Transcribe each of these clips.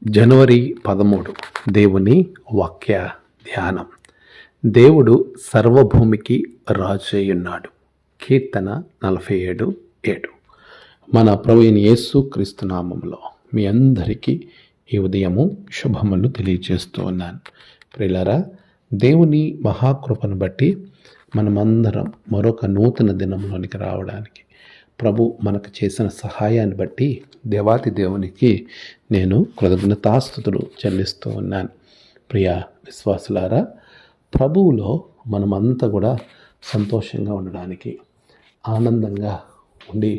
జనవరి 13 దేవుని వాక్య ధ్యానం. దేవుడు సర్వభూమికి రాజయ్యున్నాడు. కీర్తన 47:7. మన ప్రభువైన యేసు క్రీస్తు నామములో మీ అందరికీ ఈ ఉదయము శుభములు తెలియజేస్తూ ఉన్నాను. ప్రియులారా, దేవుని మహాకృపను బట్టి మనమందరం మరొక నూతన దినంలోనికి రావడానికి ప్రభు మనకు చేసిన సహాయాన్ని బట్టి దేవాతి దేవునికి నేను కృతజ్ఞతాస్తుతులు చెల్లిస్తూ ఉన్నాను. ప్రియ విశ్వాసులారా, ప్రభువులో మనమంతా కూడా సంతోషంగా ఉండడానికి, ఆనందంగా ఉండి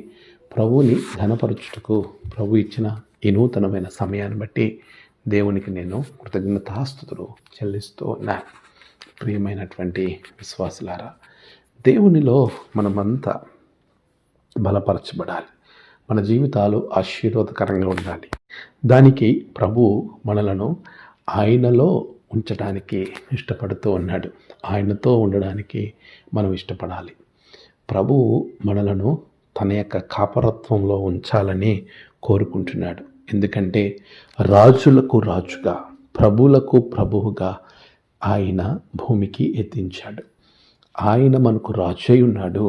ప్రభువుని ఘనపరచుటకు ప్రభు ఇచ్చిన ఈ నూతనమైన సమయాన్ని బట్టి దేవునికి నేను కృతజ్ఞతాస్తుతులు చెల్లిస్తూ ఉన్నాను. ప్రియమైనటువంటి విశ్వాసులారా, దేవునిలో మనమంతా బలపరచబడాలి. మన జీవితాలు ఆశీర్వాదకరంగా ఉండాలి. దానికి ప్రభువు మనలను ఆయనలో ఉంచడానికి ఇష్టపడుతూ ఉన్నాడు. ఆయనతో ఉండడానికి మనం ఇష్టపడాలి. ప్రభువు మనలను తన యొక్క కాపరత్వంలో ఉంచాలని కోరుకుంటున్నాడు. ఎందుకంటే రాజులకు రాజుగా, ప్రభువులకు ప్రభువుగా ఆయన భూమికి ఎత్తించాడు. ఆయన మనకు రాజు అయి ఉన్నాడు.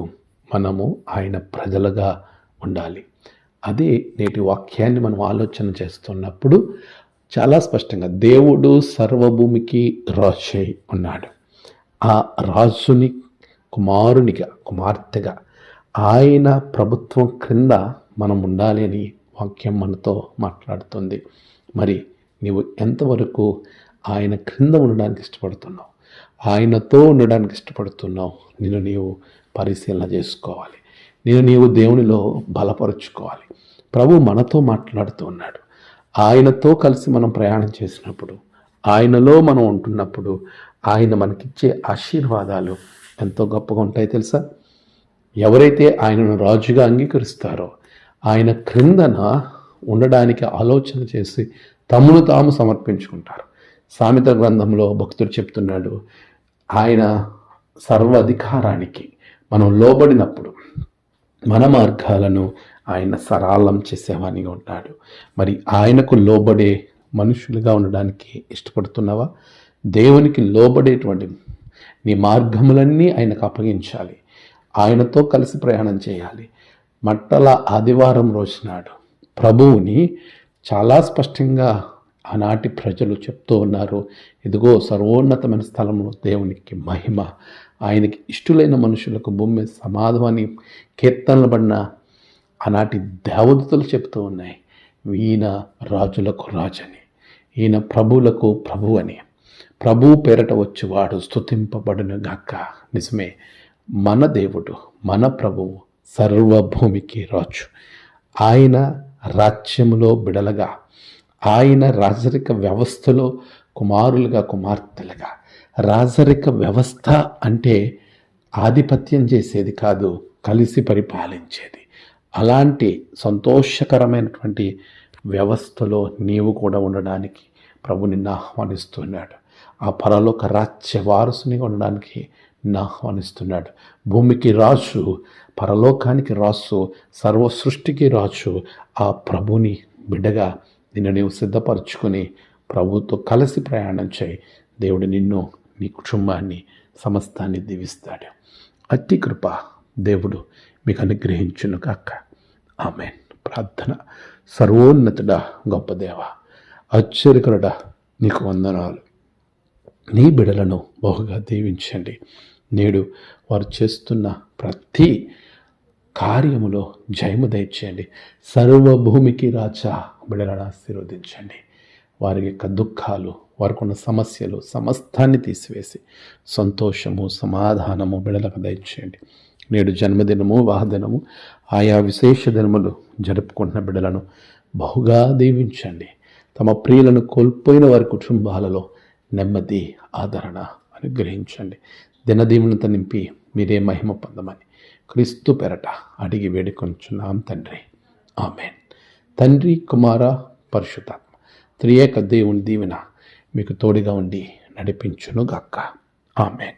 మనము ఆయన ప్రజలుగా ఉండాలి. అదే నేటి వాక్యాన్ని మనం ఆలోచన చేస్తున్నప్పుడు చాలా స్పష్టంగా దేవుడు సర్వభూమికి రాజు అయి ఉన్నాడు. ఆ రాజుని కుమార్తెగా ఆయన ప్రభుత్వం క్రింద మనం ఉండాలి అని వాక్యం మనతో మాట్లాడుతుంది. మరి నీవు ఎంతవరకు ఆయన క్రింద ఉండడానికి ఇష్టపడుతున్నావు, ఆయనతో ఉండడానికి ఇష్టపడుతున్నావు? నీవు పరిశీలన చేసుకోవాలి. నీవు దేవునిలో బలపరుచుకోవాలి. ప్రభు మనతో మాట్లాడుతూ ఉన్నాడు. ఆయనతో కలిసి మనం ప్రయాణం చేసినప్పుడు, ఆయనలో మనం ఉంటున్నప్పుడు ఆయన మనకిచ్చే ఆశీర్వాదాలు ఎంతో గొప్పగా ఉంటాయి తెలుసా? ఎవరైతే ఆయనను రాజుగా అంగీకరిస్తారో, ఆయన క్రిందన ఉండడానికి ఆలోచన చేసి తమను తాము సమర్పించుకుంటారు. సామెత గ్రంథంలో భక్తుడు చెప్తున్నాడు, ఆయన సర్వాధికారానికి మనం లోబడినప్పుడు మన మార్గాలను ఆయన సరళం చేసేవానిగా ఉంటాడు. మరి ఆయనకు లోబడే మనుషులుగా ఉండడానికి ఇష్టపడుతున్నావా? దేవునికి లోబడేటువంటి నీ మార్గములన్నీ ఆయనకు అప్పగించాలి. ఆయనతో కలిసి ప్రయాణం చేయాలి. మట్టల ఆదివారం రోజునాడు ప్రభువుని చాలా స్పష్టంగా ఆనాటి ప్రజలు చెప్తూ ఉన్నారు. ఇదిగో సర్వోన్నతమైన స్థలంలో దేవునికి మహిమ, ఆయనకి ఇష్టలైన మనుషులకు భూమి సమాధమని కీర్తనలు పడిన ఆనాటి దేవదూతలు చెప్తూ ఉన్నాయి. ఈయన రాజులకు రాజని, ఈయన ప్రభువులకు ప్రభు అని, ప్రభువు పేరట వచ్చేవాడు స్తుతింపబడును గాక. నిజమే, మన దేవుడు, మన ప్రభువు సర్వభూమికి రాజు. ఆయన రాజ్యములో బిడలగా, ఆయన రాజరిక వ్యవస్థలో కుమారులుగా, కుమార్తెలుగా. రాజరిక వ్యవస్థ అంటే ఆధిపత్యం చేసేది కాదు, కలిసి పరిపాలించేది. అలాంటి సంతోషకరమైనటువంటి వ్యవస్థలో నీవు కూడా ఉండడానికి ప్రభు నిన్ను ఆహ్వానిస్తున్నాడు. ఆ పరలోక రాజ్య వారసునిగా ఉండడానికి నిన్ను ఆహ్వానిస్తున్నాడు. భూమికి రాజు, పరలోకానికి రాజు, సర్వ సృష్టికి రాజు ఆ ప్రభుని బిడ్డగా నిన్ను నీవు సిద్ధపరచుకొని ప్రభుతో కలిసి ప్రయాణం చేయి. దేవుడు నిన్ను, నీ కుటుంబాన్ని, సమస్తాన్ని దీవిస్తాడు. అట్టి కృప దేవుడు మీకు అనుగ్రహించును కాక. ఆమేన్. ప్రార్థన. సర్వోన్నతుడా, గొప్ప దేవ, ఆశ్చర్యకరుడా, నీకు వందనాలు. నీ బిడలను బహుగా దీవించండి. నేడు వారు చేస్తున్న ప్రతి కార్యములో జయము దయచేయండి. సర్వభూమికి రాజా బిడలను ఆశీర్వదించండి. వారి యొక్క దుఃఖాలు, వారికి ఉన్న సమస్యలు సమస్తాన్ని తీసివేసి సంతోషము, సమాధానము బిడలకు దయచేయండి. నేడు జన్మదినము, వాహదినము, ఆయా విశేష దినములు జరుపుకుంటున్న బిడలను బహుగా దీవించండి. తమ ప్రియులను కోల్పోయిన వారి కుటుంబాలలో నెమ్మది, ఆదరణ అనుగ్రహించండి. దినదీవెనత నింపి మీరే మహిమ పొందమని క్రీస్తు పెరట అడిగి వేడుకొంచున్నాం తండ్రి. ఆమేన్. తండ్రి, కుమార, పరిశుద్ధాత్మ త్రియేక దేవుని దీవెన మీకు తోడుగా ఉండి నడిపించును గాక. ఆమేన్.